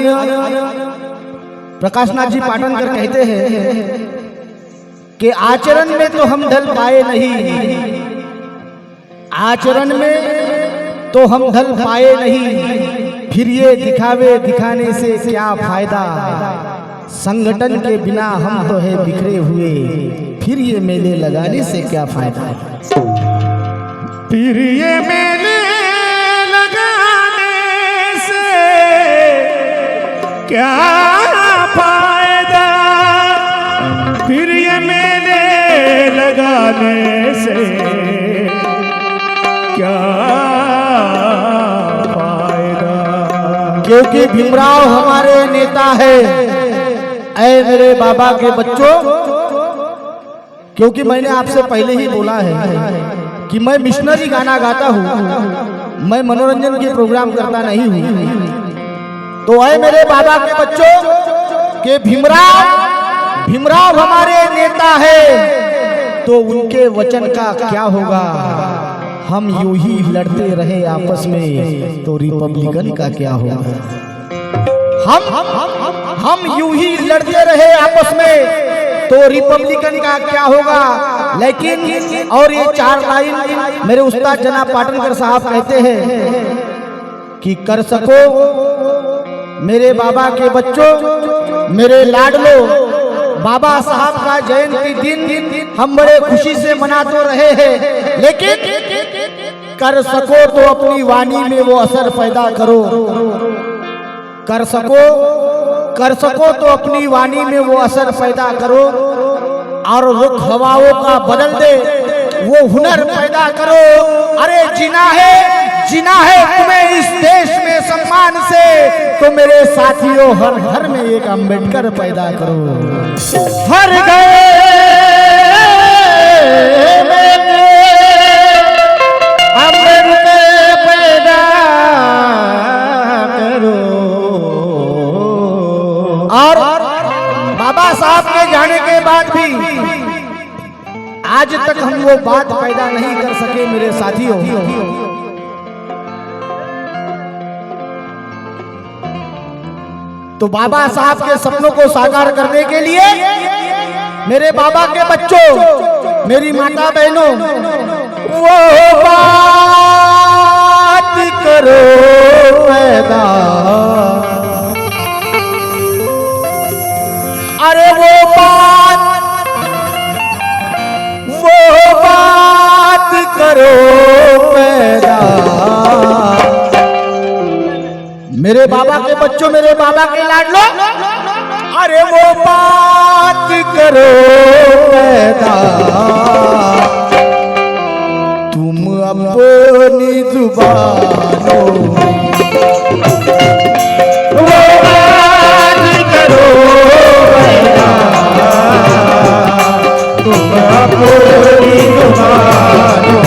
आदरणीय प्रकाश नाथ जी पाटनकर कहते हैं कि आचरण में तो हम ढल पाए नहीं, आचरण में तो हम ढल पाए नहीं, फिर ये दिखावे दिखाने से क्या फायदा, संगठन के बिना हम तो है बिखरे हुए, फिर ये मेले लगाने से क्या फायदा, फिर ये मेले लगाने से क्या फायदा, फिर ये मेले लगाने से क्या फायदा। क्योंकि भीमराव हमारे नेता है। ऐ मेरे बाबा के बच्चों, क्योंकि मैंने आपसे पहले ही बोला है कि मैं मिशनरी गाना गाता हूँ, मैं मनोरंजन के प्रोग्राम करता नहीं हूँ। तो ऐ मेरे बाबा के बच्चों के भीमराव हमारे नेता है, तो उनके वचन का क्या होगा, हम यूं ही लड़ते रहे आपस में तो रिपब्लिकन का क्या होगा, हम यूं ही लड़ते रहे आपस में तो रिपब्लिकन का क्या होगा। लेकिन और ये 4 लाइन मेरे उस्ताद जनाब पाटनकर साहब कहते हैं कि कर सको मेरे बाबा के बच्चों, मेरे लाडलो, बाबा साहब का जयंती दिन हम बड़े खुशी से मना तो रहे हैं, लेकिन कर सको तो अपनी वाणी में वो असर पैदा करो, कर सको तो अपनी वाणी में वो असर पैदा करो, और रुख हवाओं का बदल दे वो हुनर पैदा करो। अरे जीना है तुम्हें इस देश में सम्मान से, तो मेरे साथियों हर घर में एक अम्बेडकर पैदा करो। हर गए अम्बेडकर पैदा करो। और बाबा साहब के जाने के बाद भी आज तक हम वो बात पैदा नहीं कर सके मेरे साथियों। तो बाबा साहब के सपनों को साकार करने के लिए मेरे बाबा के बच्चों, मेरी माता बहनों, वो बात करो पैदा, अरे वो बात करो पैदा, मेरे बाबा के बच्चों, मेरे बाबा के लाडलो, अरे वो बात करो पैदा, तुम अपनी जुबानों वो बात करो पैदा, तुम अपनी जुबानों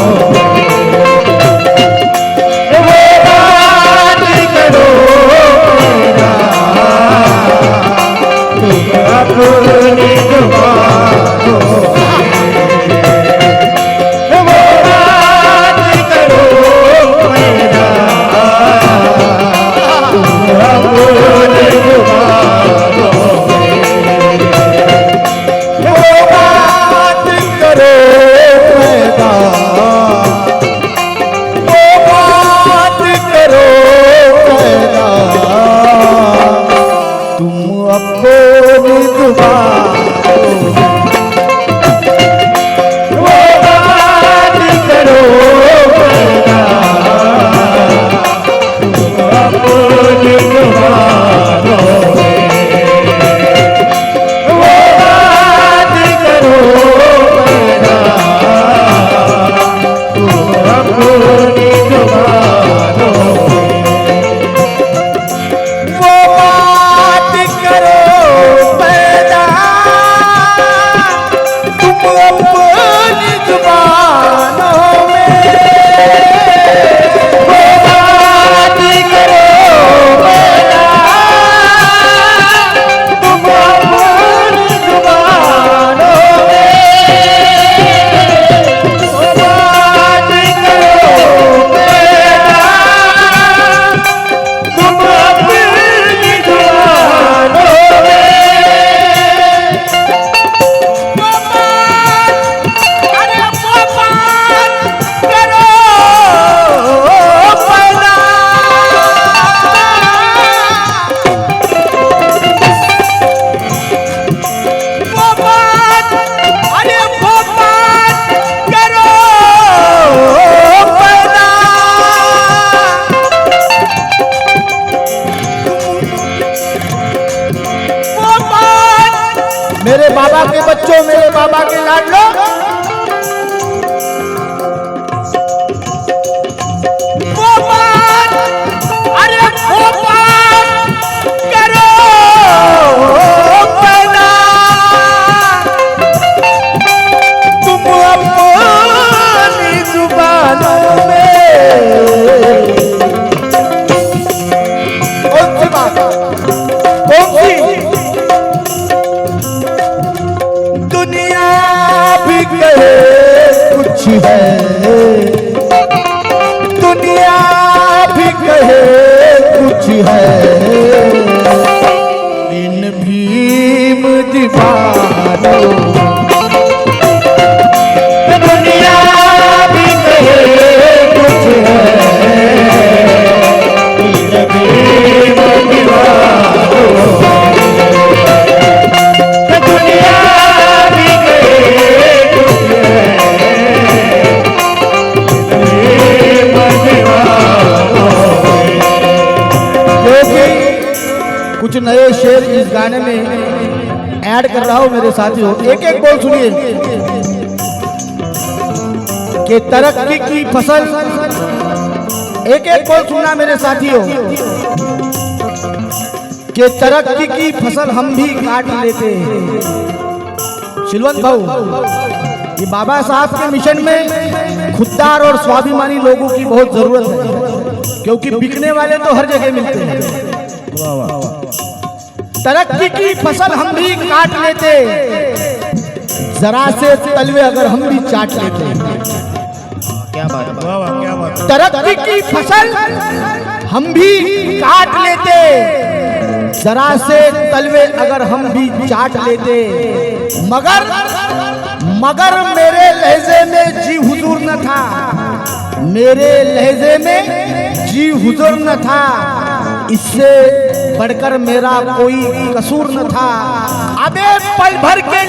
मेरे बाबा के बच्चों, मेरे बाबा के लाडलो, वो बात, अरे वो बात करो पैदा, तुम अपनी जुबानों में। कौन सी बात, कौन सी? दुनिया भी कहे कुछ है, दुनिया भी कहे कुछ है, इन भीम दीवानों, दुनिया भी कहे कुछ है, इन भीम दीवानों, दुनिया भी कहे कुछ है, इन भीम दीवानों। क्योंकि कुछ नए शेर इस गाने में ऐड कर रहा हूं मेरे साथियों। एक एक बोल सुनिए कि तरक्की की फसल, एक एक बोल सुनना मेरे साथियों, कि तरक्की की फसल हम भी काट लेते हैं। शिलवंत भाऊ, ये बाबा साहब के मिशन में खुददार और स्वाभिमानी लोगों की बहुत जरूरत है, क्योंकि बिकने वाले तो हर जगह मिलते हैं। तरक्की की फसल हम भी काट लेते, जरा से तलवे अगर हम भी चाट लेते। क्या बात, वाह वाह, क्या बात। तरक्की की फसल हम भी काट लेते, जरा से तलवे अगर हम भी चाट लेते, मगर मेरे लहजे में जी हुजूर न था, मेरे लहजे में जी हुजूर न था, इससे बढ़कर मेरा कोई कसूर न था। अबे पल भर के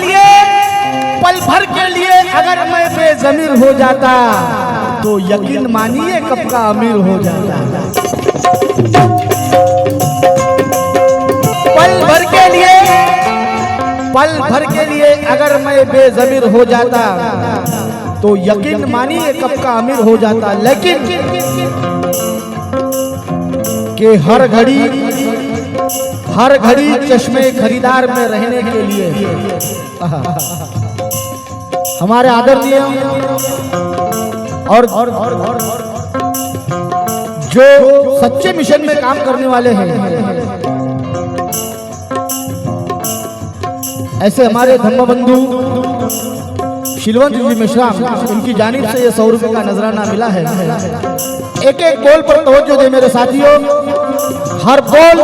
लिए अगर मैं बेज़मीर हो जाता, तो यकीन मानिए कब का अमीर हो जाता। पल भर के लिए अगर मैं बेज़मीर हो जाता, तो यकीन मानिए कब का अमीर हो जाता। लेकिन कि हर घड़ी चश्मे खरीदार में रहने के लिए हमारे आदरणीय और जो सच्चे मिशन में काम करने वाले हैं, ऐसे हमारे धर्मबंधु शिलवंत जी मिश्रा, इनकी जानिब से ये 100 रुपए का नजराना मिला है। एक एक बोल पर तवज्जो दे मेरे साथियों, हर बोल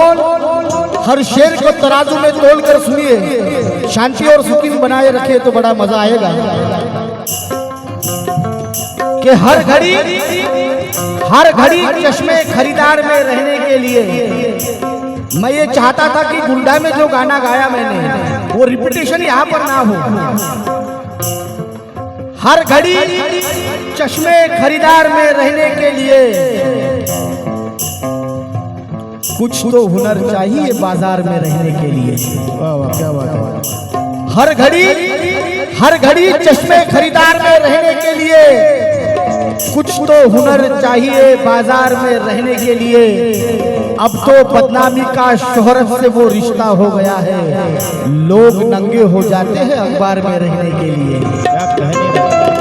हर शेर को तराजू में तोल कर सुनिए, शांति और सुकून बनाए रखे तो बड़ा मजा आएगा। कि हर घड़ी चश्मे खरीदार में रहने के लिए मैं ये चाहता था कि गुंडा में जो गाना गाया मैंने वो रिपीटेशन यहाँ पर ना हो। हर घड़ी चश्मे खरीदार में रहने के लिए कुछ तो हुनर चाहिए बाजार में रहने के लिए। वाह वाह, क्या बात है। हर घड़ी चश्मे खरीदार में रहने के लिए कुछ तो हुनर चाहिए बाजार में रहने के लिए। अब तो बदनामी का शोहरत से वो रिश्ता हो गया है, लोग नंगे हो जाते हैं अखबार में रहने के लिए। क्या कहने